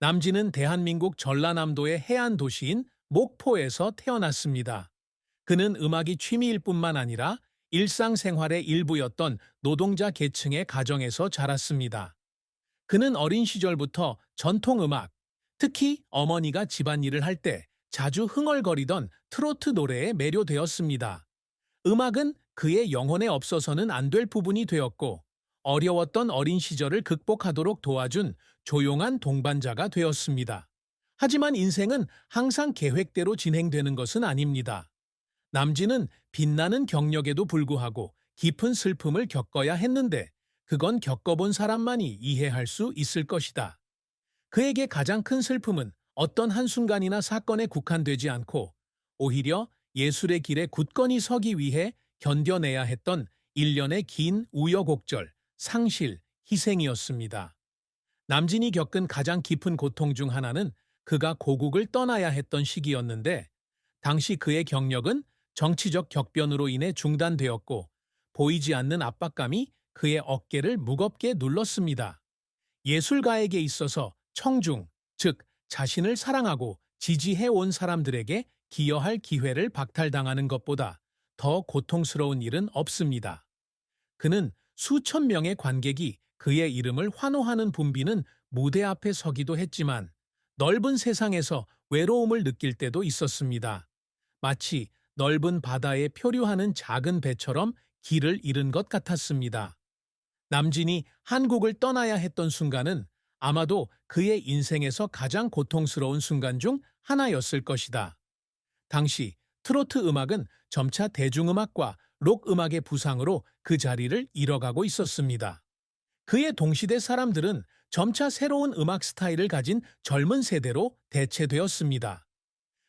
남진은 대한민국 전라남도의 해안 도시인 목포에서 태어났습니다. 그는 음악이 취미일 뿐만 아니라 일상생활의 일부였던 노동자 계층의 가정에서 자랐습니다. 그는 어린 시절부터 전통음악, 특히 어머니가 집안일을 할 때 자주 흥얼거리던 트로트 노래에 매료되었습니다. 음악은 그의 영혼에 없어서는 안 될 부분이 되었고, 어려웠던 어린 시절을 극복하도록 도와준 조용한 동반자가 되었습니다. 하지만 인생은 항상 계획대로 진행되는 것은 아닙니다. 남진은 빛나는 경력에도 불구하고 깊은 슬픔을 겪어야 했는데, 그건 겪어본 사람만이 이해할 수 있을 것이다. 그에게 가장 큰 슬픔은 어떤 한순간이나 사건에 국한되지 않고 오히려 예술의 길에 굳건히 서기 위해 견뎌내야 했던 일련의 긴 우여곡절, 상실, 희생이었습니다. 남진이 겪은 가장 깊은 고통 중 하나는 그가 고국을 떠나야 했던 시기였는데, 당시 그의 경력은 정치적 격변으로 인해 중단되었고 보이지 않는 압박감이 그의 어깨를 무겁게 눌렀습니다. 예술가에게 있어서 청중, 즉 자신을 사랑하고 지지해온 사람들에게 기여할 기회를 박탈당하는 것보다 더 고통스러운 일은 없습니다. 그는 수천 명의 관객이 그의 이름을 환호하는 붐비는 무대 앞에 서기도 했지만, 넓은 세상에서 외로움을 느낄 때도 있었습니다. 마치 넓은 바다에 표류하는 작은 배처럼 길을 잃은 것 같았습니다. 남진이 한국을 떠나야 했던 순간은 아마도 그의 인생에서 가장 고통스러운 순간 중 하나였을 것이다. 당시 트로트 음악은 점차 대중음악과 록 음악의 부상으로 그 자리를 잃어가고 있었습니다. 그의 동시대 사람들은 점차 새로운 음악 스타일을 가진 젊은 세대로 대체되었습니다.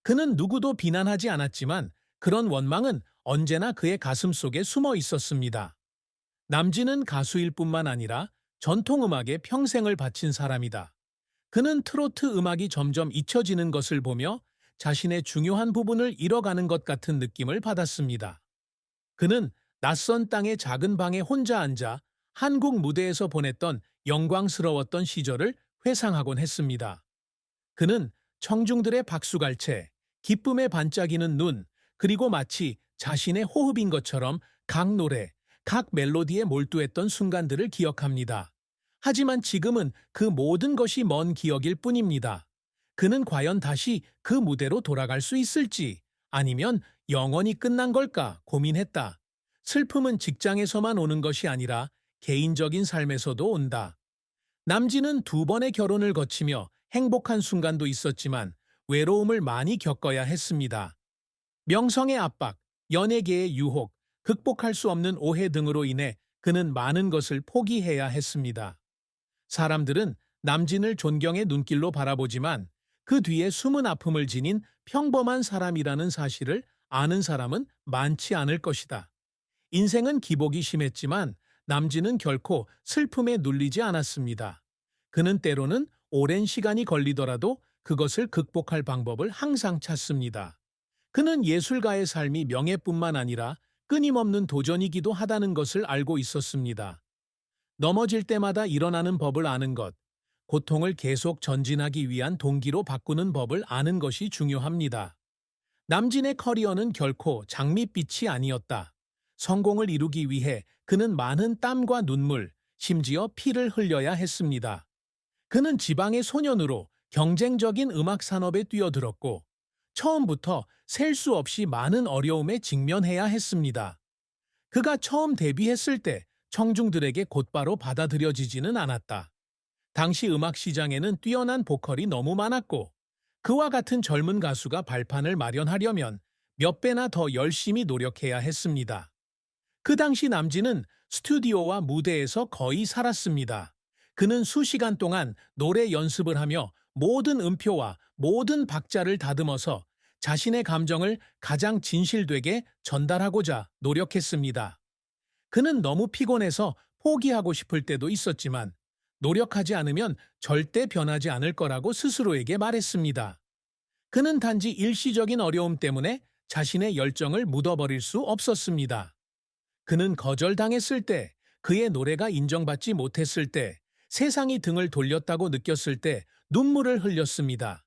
그는 누구도 비난하지 않았지만 그런 원망은 언제나 그의 가슴 속에 숨어 있었습니다. 남진은 가수일 뿐만 아니라 전통음악에 평생을 바친 사람이다. 그는 트로트 음악이 점점 잊혀지는 것을 보며 자신의 중요한 부분을 잃어가는 것 같은 느낌을 받았습니다. 그는 낯선 땅의 작은 방에 혼자 앉아 한국 무대에서 보냈던 영광스러웠던 시절을 회상하곤 했습니다. 그는 청중들의 박수갈채, 기쁨에 반짝이는 눈, 그리고 마치 자신의 호흡인 것처럼 각 노래, 각 멜로디에 몰두했던 순간들을 기억합니다. 하지만 지금은 그 모든 것이 먼 기억일 뿐입니다. 그는 과연 다시 그 무대로 돌아갈 수 있을지, 아니면 영원히 끝난 걸까 고민했다. 슬픔은 직장에서만 오는 것이 아니라 개인적인 삶에서도 온다. 남진은 두 번의 결혼을 거치며 행복한 순간도 있었지만 외로움을 많이 겪어야 했습니다. 명성의 압박, 연예계의 유혹, 극복할 수 없는 오해 등으로 인해 그는 많은 것을 포기해야 했습니다. 사람들은 남진을 존경의 눈길로 바라보지만 그 뒤에 숨은 아픔을 지닌 평범한 사람이라는 사실을 아는 사람은 많지 않을 것이다. 인생은 기복이 심했지만 남진은 결코 슬픔에 눌리지 않았습니다. 그는 때로는 오랜 시간이 걸리더라도 그것을 극복할 방법을 항상 찾습니다. 그는 예술가의 삶이 명예뿐만 아니라 끊임없는 도전이기도 하다는 것을 알고 있었습니다. 넘어질 때마다 일어나는 법을 아는 것, 고통을 계속 전진하기 위한 동기로 바꾸는 법을 아는 것이 중요합니다. 남진의 커리어는 결코 장밋빛이 아니었다. 성공을 이루기 위해 그는 많은 땀과 눈물, 심지어 피를 흘려야 했습니다. 그는 지방의 소년으로 경쟁적인 음악 산업에 뛰어들었고, 처음부터 셀 수 없이 많은 어려움에 직면해야 했습니다. 그가 처음 데뷔했을 때 청중들에게 곧바로 받아들여지지는 않았다. 당시 음악 시장에는 뛰어난 보컬이 너무 많았고, 그와 같은 젊은 가수가 발판을 마련하려면 몇 배나 더 열심히 노력해야 했습니다. 그 당시 남진은 스튜디오와 무대에서 거의 살았습니다. 그는 수시간 동안 노래 연습을 하며 모든 음표와 모든 박자를 다듬어서 자신의 감정을 가장 진실되게 전달하고자 노력했습니다. 그는 너무 피곤해서 포기하고 싶을 때도 있었지만 노력하지 않으면 절대 변하지 않을 거라고 스스로에게 말했습니다. 그는 단지 일시적인 어려움 때문에 자신의 열정을 묻어버릴 수 없었습니다. 그는 거절당했을 때, 그의 노래가 인정받지 못했을 때, 세상이 등을 돌렸다고 느꼈을 때 눈물을 흘렸습니다.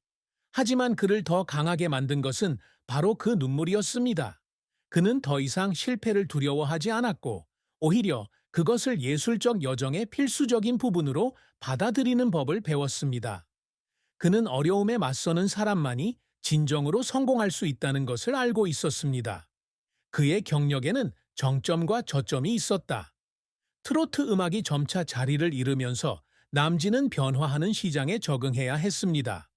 하지만 그를 더 강하게 만든 것은 바로 그 눈물이었습니다. 그는 더 이상 실패를 두려워하지 않았고, 오히려 그것을 예술적 여정의 필수적인 부분으로 받아들이는 법을 배웠습니다. 그는 어려움에 맞서는 사람만이 진정으로 성공할 수 있다는 것을 알고 있었습니다. 그의 경력에는 정점과 저점이 있었다. 트로트 음악이 점차 자리를 잃으면서 남진은 변화하는 시장에 적응해야 했습니다.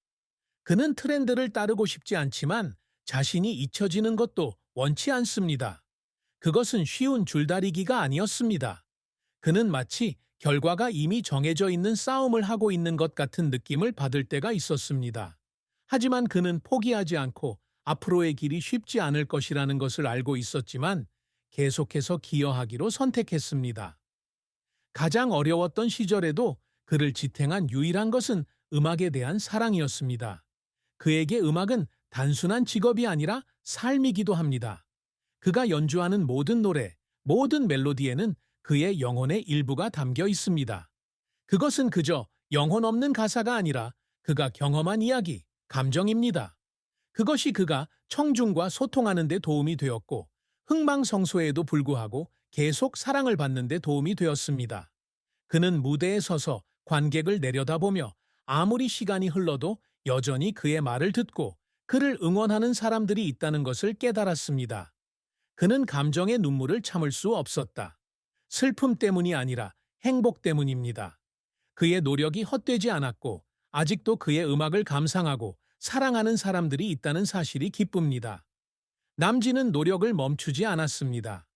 그는 트렌드를 따르고 싶지 않지만 자신이 잊혀지는 것도 원치 않습니다. 그것은 쉬운 줄다리기가 아니었습니다. 그는 마치 결과가 이미 정해져 있는 싸움을 하고 있는 것 같은 느낌을 받을 때가 있었습니다. 하지만 그는 포기하지 않고 앞으로의 길이 쉽지 않을 것이라는 것을 알고 있었지만 계속해서 기여하기로 선택했습니다. 가장 어려웠던 시절에도 그를 지탱한 유일한 것은 음악에 대한 사랑이었습니다. 그에게 음악은 단순한 직업이 아니라 삶이기도 합니다. 그가 연주하는 모든 노래, 모든 멜로디에는 그의 영혼의 일부가 담겨 있습니다. 그것은 그저 영혼 없는 가사가 아니라 그가 경험한 이야기, 감정입니다. 그것이 그가 청중과 소통하는 데 도움이 되었고, 흥망성쇠에도 불구하고 계속 사랑을 받는 데 도움이 되었습니다. 그는 무대에 서서 관객을 내려다보며 아무리 시간이 흘러도 여전히 그의 말을 듣고 그를 응원하는 사람들이 있다는 것을 깨달았습니다. 그는 감정의 눈물을 참을 수 없었다. 슬픔 때문이 아니라 행복 때문입니다. 그의 노력이 헛되지 않았고 아직도 그의 음악을 감상하고 사랑하는 사람들이 있다는 사실이 기쁩니다. 남진은 노력을 멈추지 않았습니다.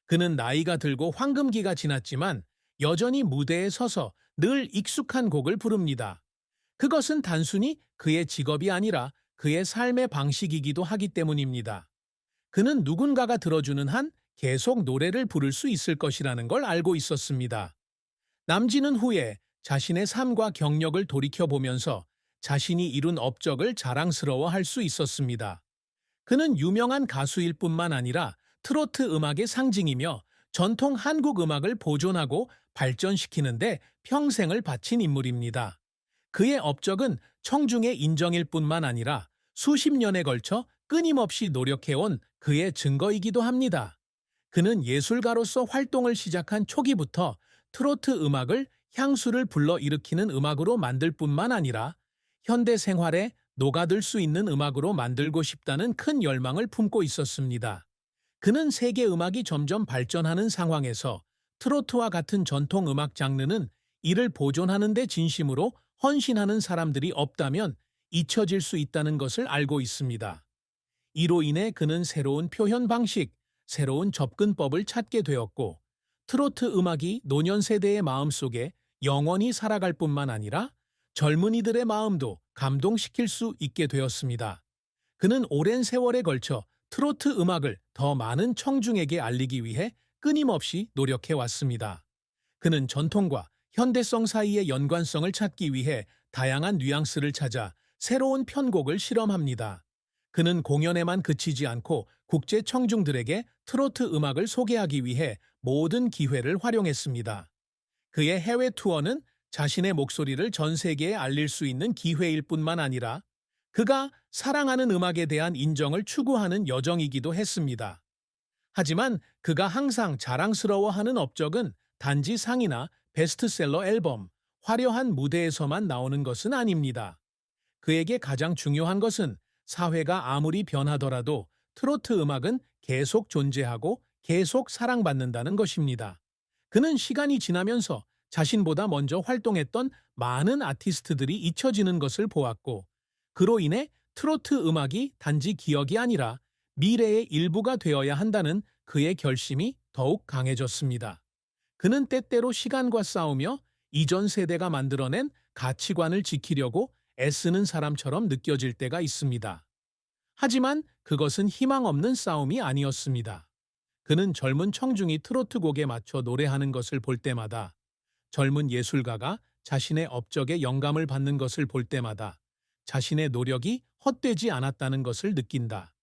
그는 나이가 들고 황금기가 지났지만 여전히 무대에 서서 늘 익숙한 곡을 부릅니다. 그것은 단순히 그의 직업이 아니라 그의 삶의 방식이기도 하기 때문입니다. 그는 누군가가 들어주는 한 계속 노래를 부를 수 있을 것이라는 걸 알고 있었습니다. 남진은 후에 자신의 삶과 경력을 돌이켜보면서 자신이 이룬 업적을 자랑스러워할 수 있었습니다. 그는 유명한 가수일 뿐만 아니라 트로트 음악의 상징이며 전통 한국 음악을 보존하고 발전시키는데 평생을 바친 인물입니다. 그의 업적은 청중의 인정일 뿐만 아니라 수십 년에 걸쳐 끊임없이 노력해온 그의 증거이기도 합니다. 그는 예술가로서 활동을 시작한 초기부터 트로트 음악을 향수를 불러일으키는 음악으로 만들 뿐만 아니라 현대 생활에 녹아들 수 있는 음악으로 만들고 싶다는 큰 열망을 품고 있었습니다. 그는 세계 음악이 점점 발전하는 상황에서 트로트와 같은 전통 음악 장르는 이를 보존하는 데 진심으로 헌신하는 사람들이 없다면 잊혀질 수 있다는 것을 알고 있습니다. 이로 인해 그는 새로운 표현 방식, 새로운 접근법을 찾게 되었고, 트로트 음악이 노년 세대의 마음속에 영원히 살아갈 뿐만 아니라 젊은이들의 마음도 감동시킬 수 있게 되었습니다. 그는 오랜 세월에 걸쳐 트로트 음악을 더 많은 청중에게 알리기 위해 끊임없이 노력해 왔습니다. 그는 전통과 현대성 사이의 연관성을 찾기 위해 다양한 뉘앙스를 찾아 새로운 편곡을 실험합니다. 그는 공연에만 그치지 않고 국제 청중들에게 트로트 음악을 소개하기 위해 모든 기회를 활용했습니다. 그의 해외 투어는 자신의 목소리를 전 세계에 알릴 수 있는 기회일 뿐만 아니라 그가 사랑하는 음악에 대한 인정을 추구하는 여정이기도 했습니다. 하지만 그가 항상 자랑스러워하는 업적은 단지 상이나 베스트셀러 앨범, 화려한 무대에서만 나오는 것은 아닙니다. 그에게 가장 중요한 것은 사회가 아무리 변하더라도 트로트 음악은 계속 존재하고 계속 사랑받는다는 것입니다. 그는 시간이 지나면서 자신보다 먼저 활동했던 많은 아티스트들이 잊혀지는 것을 보았고, 그로 인해 트로트 음악이 단지 기억이 아니라 미래의 일부가 되어야 한다는 그의 결심이 더욱 강해졌습니다. 그는 때때로 시간과 싸우며 이전 세대가 만들어낸 가치관을 지키려고 애쓰는 사람처럼 느껴질 때가 있습니다. 하지만 그것은 희망 없는 싸움이 아니었습니다. 그는 젊은 청중이 트로트 곡에 맞춰 노래하는 것을 볼 때마다, 젊은 예술가가 자신의 업적에 영감을 받는 것을 볼 때마다 자신의 노력이 헛되지 않았다는 것을 느낀다.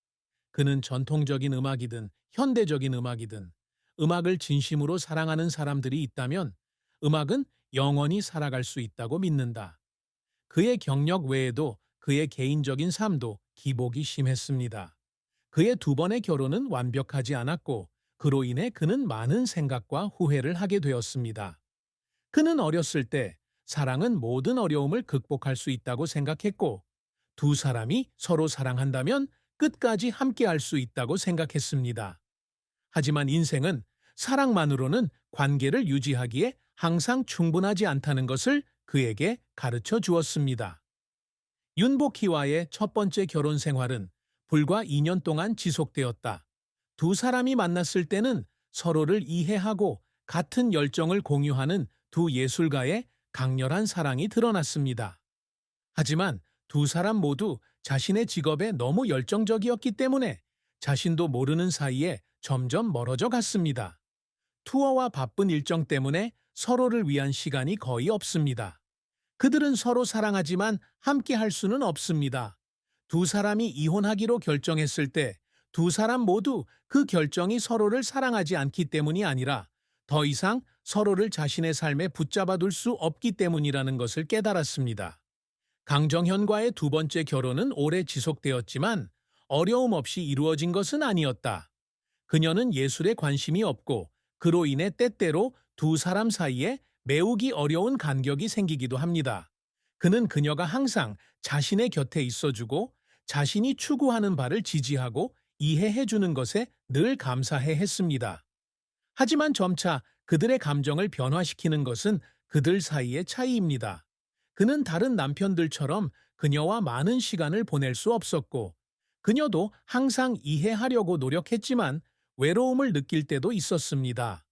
그는 전통적인 음악이든 현대적인 음악이든 음악을 진심으로 사랑하는 사람들이 있다면 음악은 영원히 살아갈 수 있다고 믿는다. 그의 경력 외에도 그의 개인적인 삶도 기복이 심했습니다. 그의 두 번의 결혼은 완벽하지 않았고 그로 인해 그는 많은 생각과 후회를 하게 되었습니다. 그는 어렸을 때 사랑은 모든 어려움을 극복할 수 있다고 생각했고 두 사람이 서로 사랑한다면 끝까지 함께할 수 있다고 생각했습니다. 하지만 인생은 사랑만으로는 관계를 유지하기에 항상 충분하지 않다는 것을 그에게 가르쳐 주었습니다. 윤복희와의 첫 번째 결혼 생활은 불과 2년 동안 지속되었다. 두 사람이 만났을 때는 서로를 이해하고 같은 열정을 공유하는 두 예술가의 강렬한 사랑이 드러났습니다. 하지만 두 사람 모두 자신의 직업에 너무 열정적이었기 때문에 자신도 모르는 사이에 점점 멀어져 갔습니다. 투어와 바쁜 일정 때문에 서로를 위한 시간이 거의 없습니다. 그들은 서로 사랑하지만 함께 할 수는 없습니다. 두 사람이 이혼하기로 결정했을 때 두 사람 모두 그 결정이 서로를 사랑하지 않기 때문이 아니라 더 이상 서로를 자신의 삶에 붙잡아 둘 수 없기 때문이라는 것을 깨달았습니다. 강정현과의 두 번째 결혼은 오래 지속되었지만 어려움 없이 이루어진 것은 아니었다. 그녀는 예술에 관심이 없고 그로 인해 때때로 두 사람 사이에 메우기 어려운 간격이 생기기도 합니다. 그는 그녀가 항상 자신의 곁에 있어주고 자신이 추구하는 바를 지지하고 이해해주는 것에 늘 감사해 했습니다. 하지만 점차 그들의 감정을 변화시키는 것은 그들 사이의 차이입니다. 그는 다른 남편들처럼 그녀와 많은 시간을 보낼 수 없었고, 그녀도 항상 이해하려고 노력했지만 외로움을 느낄 때도 있었습니다.